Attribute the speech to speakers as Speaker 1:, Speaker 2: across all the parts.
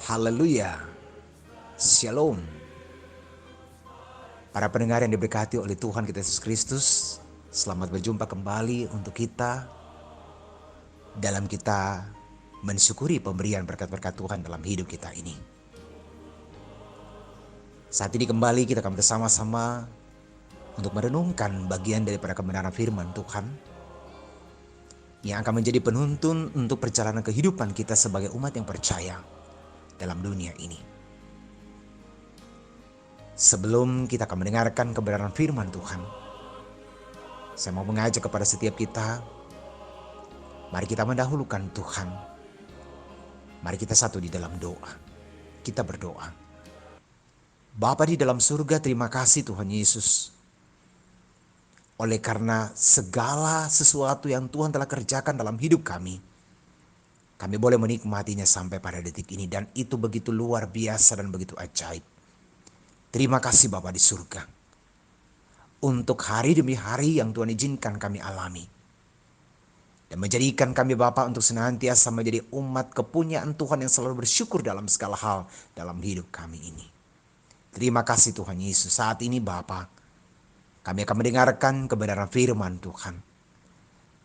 Speaker 1: Haleluya. Shalom. Para pendengar yang diberkati oleh Tuhan kita Yesus Kristus, selamat berjumpa kembali untuk kita dalam kita mensyukuri pemberian berkat-berkat Tuhan dalam hidup kita ini. Saat ini kembali kita akan bersama-sama untuk merenungkan bagian daripada kebenaran firman Tuhan yang akan menjadi penuntun untuk perjalanan kehidupan kita sebagai umat yang percaya dalam dunia ini. Sebelum kita akan mendengarkan kebenaran firman Tuhan, saya mau mengajak kepada setiap kita, mari kita mendahulukan Tuhan. Mari kita satu di dalam doa. Kita berdoa. Bapa di dalam surga, terima kasih Tuhan Yesus. Oleh karena segala sesuatu yang Tuhan telah kerjakan dalam hidup kami boleh menikmatinya sampai pada detik ini. Dan itu begitu luar biasa dan begitu ajaib. Terima kasih Bapa di surga. Untuk hari demi hari yang Tuhan izinkan kami alami. Dan menjadikan kami Bapa untuk senantiasa menjadi umat kepunyaan Tuhan yang selalu bersyukur dalam segala hal dalam hidup kami ini. Terima kasih Tuhan Yesus. Saat ini Bapa, kami akan mendengarkan kebenaran firman Tuhan.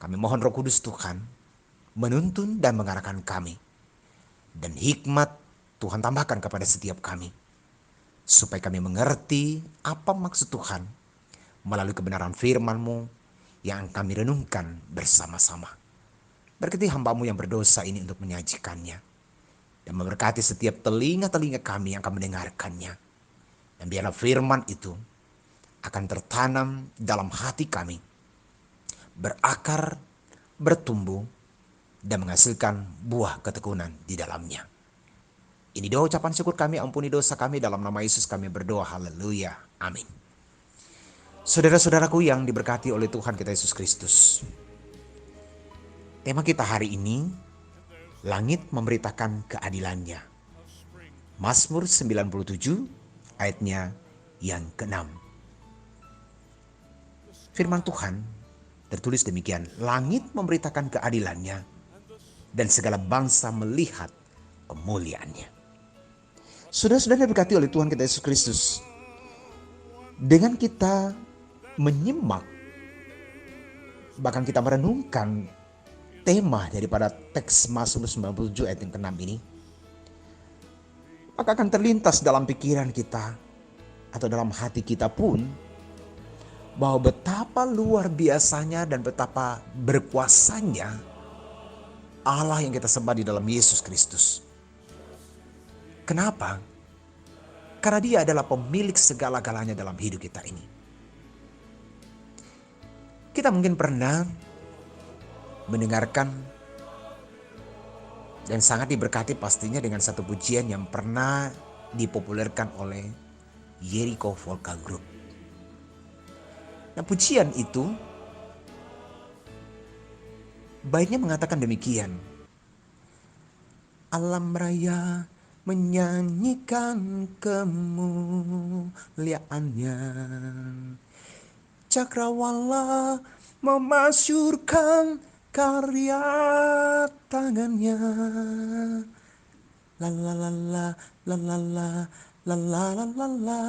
Speaker 1: Kami mohon Roh Kudus Tuhan menuntun dan mengarahkan kami. Dan hikmat Tuhan tambahkan kepada setiap kami. Supaya kami mengerti apa maksud Tuhan melalui kebenaran firman-Mu yang kami renungkan bersama-sama. Berkati hamba-Mu yang berdosa ini untuk menyajikannya. Dan memberkati setiap telinga-telinga kami yang akan mendengarkannya. Dan biarlah firman itu akan tertanam dalam hati kami. Berakar, bertumbuh, dan menghasilkan buah ketekunan di dalamnya. Ini doa ucapan syukur kami, ampuni dosa kami, dalam nama Yesus kami berdoa, haleluya, amin. Saudara-saudaraku yang diberkati oleh Tuhan kita Yesus Kristus. Tema kita hari ini, langit memberitakan keadilannya. Mazmur 97 ayatnya yang ke-6. Firman Tuhan tertulis demikian, langit memberitakan keadilannya dan segala bangsa melihat kemuliaannya. Saudara-saudara diberkati oleh Tuhan kita Yesus Kristus. Dengan kita menyimak, bahkan kita merenungkan tema daripada teks Mazmur 97 ayat yang ke-6 ini, maka akan terlintas dalam pikiran kita atau dalam hati kita pun bahwa betapa luar biasanya dan betapa berkuasanya Allah yang kita sembah di dalam Yesus Kristus. Kenapa? Karena Dia adalah pemilik segala-galanya dalam hidup kita ini. Kita mungkin pernah mendengarkan dan sangat diberkati pastinya dengan satu pujian yang pernah dipopulerkan oleh Jericho Vocal Group. Nah, pujian itu baiknya mengatakan demikian. Alam raya menyanyikan kemuliaannya. Cakrawala memasyurkan karya tangannya. La la la la la la la la la la la la.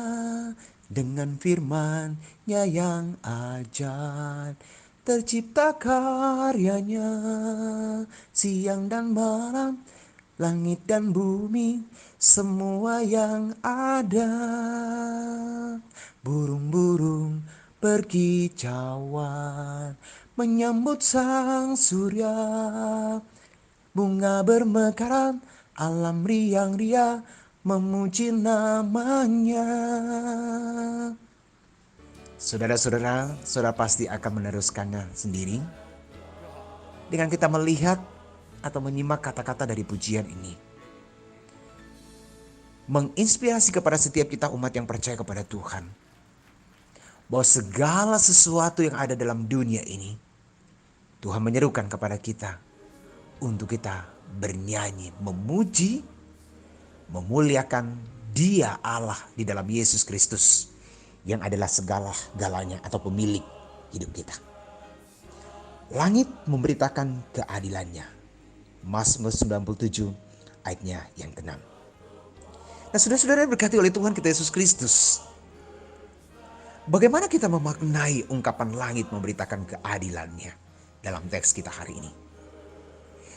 Speaker 1: Dengan firman-Nya yang ajaib tercipta karyanya, siang dan malam, langit dan bumi, semua yang ada. Burung-burung berkicauan menyambut sang surya, bunga bermekaran, alam riang-riang memuji namanya. Saudara-saudara, saudara pasti akan meneruskannya sendiri dengan kita melihat atau menyimak kata-kata dari pujian ini. Menginspirasi kepada setiap kita umat yang percaya kepada Tuhan. Bahwa segala sesuatu yang ada dalam dunia ini, Tuhan menyerukan kepada kita untuk kita bernyanyi, memuji, memuliakan Dia Allah di dalam Yesus Kristus yang adalah segala-galanya atau pemilik hidup kita. Langit memberitakan keadilannya. Mazmur 97 ayatnya yang ke-6. Nah, saudara-saudara yang berkati oleh Tuhan kita Yesus Kristus, bagaimana kita memaknai ungkapan langit memberitakan keadilannya dalam teks kita hari ini?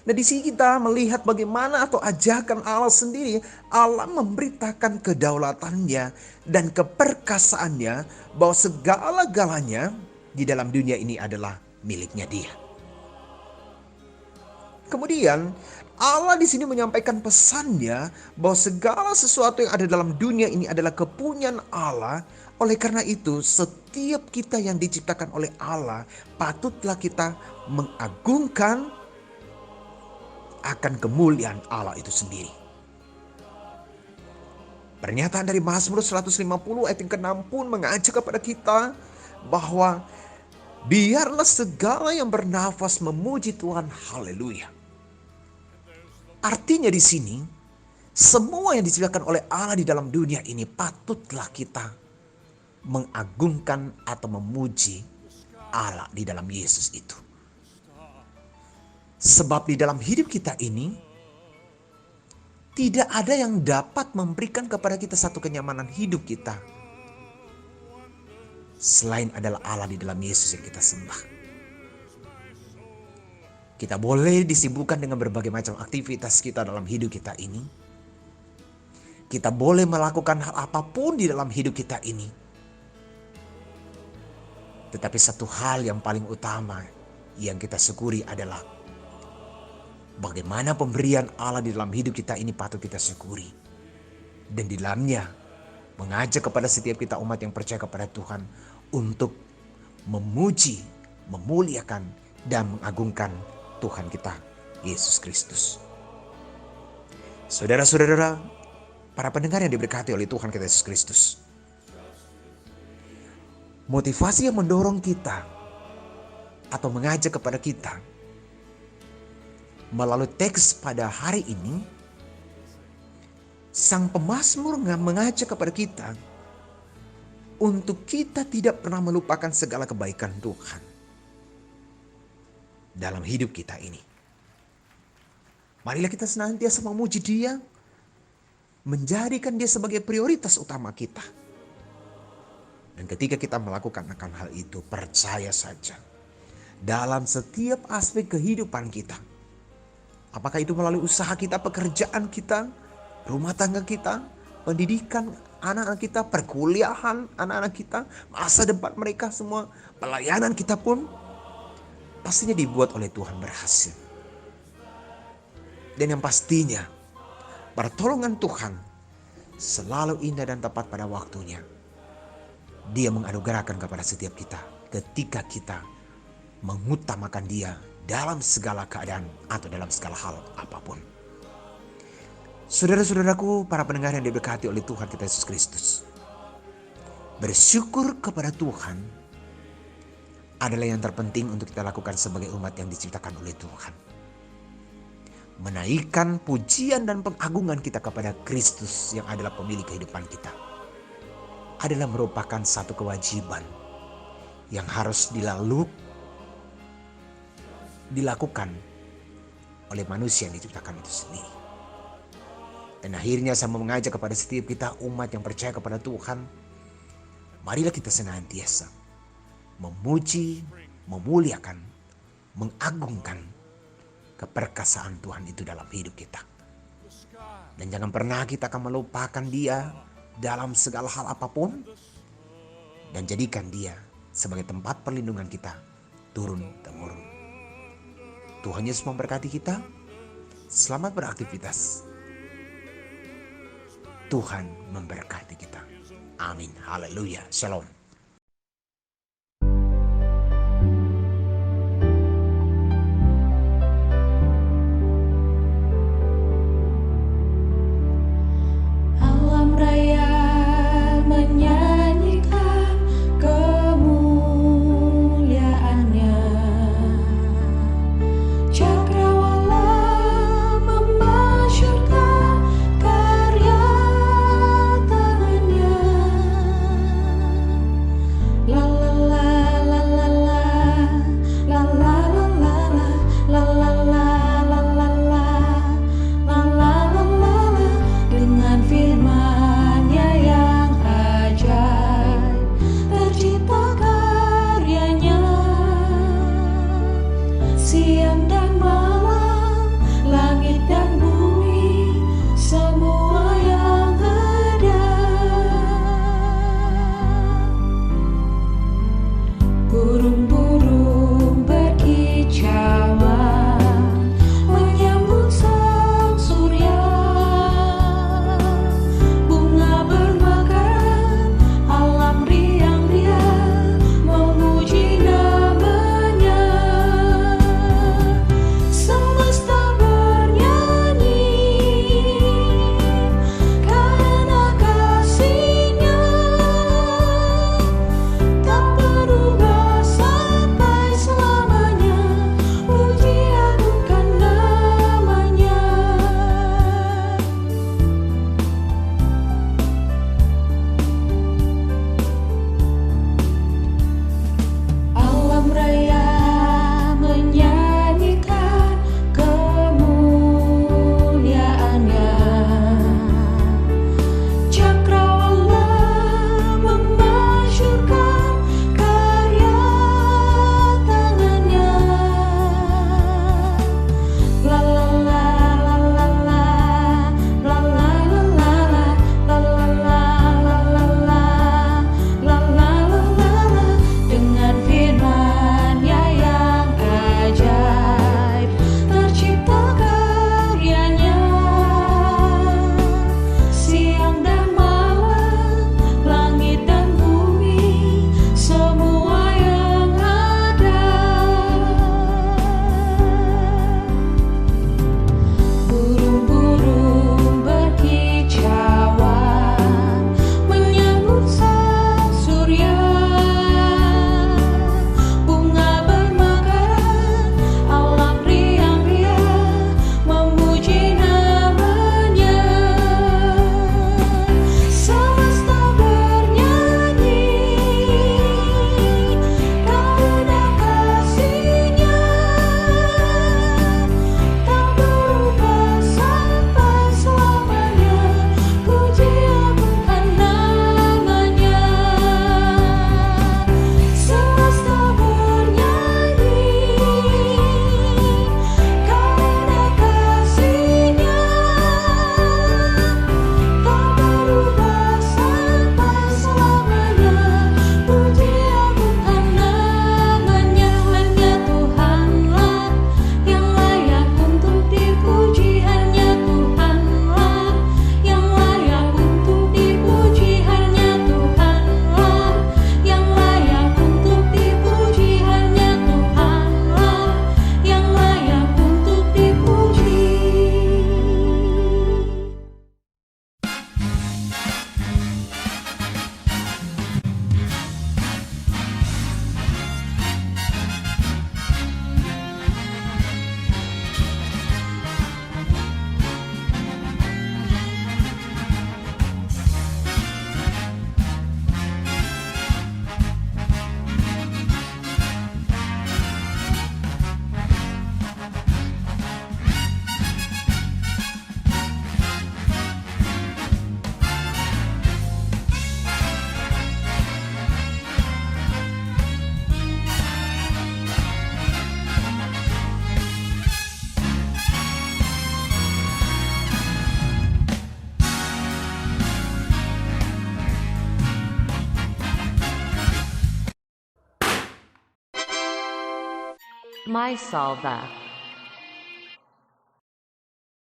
Speaker 1: Nah, di sini kita melihat bagaimana atau ajakan Allah sendiri. Allah memberitakan kedaulatannya dan keperkasaannya, bahwa segala-galanya di dalam dunia ini adalah miliknya Dia. Kemudian Allah di sini menyampaikan pesannya bahwa segala sesuatu yang ada dalam dunia ini adalah kepunyaan Allah. Oleh karena itu, setiap kita yang diciptakan oleh Allah patutlah kita mengagungkan akan kemuliaan Allah itu sendiri. Pernyataan dari Mazmur 150 ayat yang ke-6 pun mengajak kepada kita bahwa biarlah segala yang bernafas memuji Tuhan. Haleluya. Artinya di sini, semua yang diciptakan oleh Allah di dalam dunia ini patutlah kita mengagungkan atau memuji Allah di dalam Yesus itu. Sebab di dalam hidup kita ini, tidak ada yang dapat memberikan kepada kita satu kenyamanan hidup kita selain adalah Allah di dalam Yesus yang kita sembah. Kita boleh disibukkan dengan berbagai macam aktivitas kita dalam hidup kita ini. Kita boleh melakukan hal apapun di dalam hidup kita ini. Tetapi satu hal yang paling utama yang kita syukuri adalah bagaimana pemberian Allah di dalam hidup kita ini patut kita syukuri. Dan di dalamnya mengajak kepada setiap kita umat yang percaya kepada Tuhan untuk memuji, memuliakan, dan mengagungkan Tuhan kita, Yesus Kristus. Saudara-saudara, para pendengar yang diberkati oleh Tuhan kita Yesus Kristus. Motivasi yang mendorong kita atau mengajak kepada kita melalui teks pada hari ini, sang pemazmur mengajak kepada kita untuk kita tidak pernah melupakan segala kebaikan Tuhan dalam hidup kita ini. Marilah kita senantiasa memuji Dia, menjadikan Dia sebagai prioritas utama kita. Dan ketika kita melakukan akan hal itu, percaya saja, dalam setiap aspek kehidupan kita, apakah itu melalui usaha kita, pekerjaan kita, rumah tangga kita, pendidikan anak-anak kita, perkuliahan anak-anak kita, masa depan mereka semua, pelayanan kita pun pastinya dibuat oleh Tuhan berhasil. Dan yang pastinya, pertolongan Tuhan selalu indah dan tepat pada waktunya. Dia menganugerahkan kepada setiap kita ketika kita mengutamakan Dia dalam segala keadaan atau dalam segala hal apapun. Saudara-saudaraku, para pendengar yang diberkati oleh Tuhan kita Yesus Kristus, bersyukur kepada Tuhan adalah yang terpenting untuk kita lakukan sebagai umat yang diciptakan oleh Tuhan. Menaikkan pujian dan pengagungan kita kepada Kristus yang adalah pemilik kehidupan kita adalah merupakan satu kewajiban yang harus dilakukan oleh manusia yang diciptakan itu sendiri. Dan akhirnya saya mau mengajak kepada setiap kita umat yang percaya kepada Tuhan, marilah kita senantiasa memuji, memuliakan, mengagungkan keperkasaan Tuhan itu dalam hidup kita. Dan jangan pernah kita akan melupakan Dia dalam segala hal apapun, dan jadikan Dia sebagai tempat perlindungan kita turun-temurun. Tuhan Yesus memberkati kita. Selamat beraktivitas. Tuhan memberkati kita. Amin. Haleluya. Shalom.
Speaker 2: My Salva.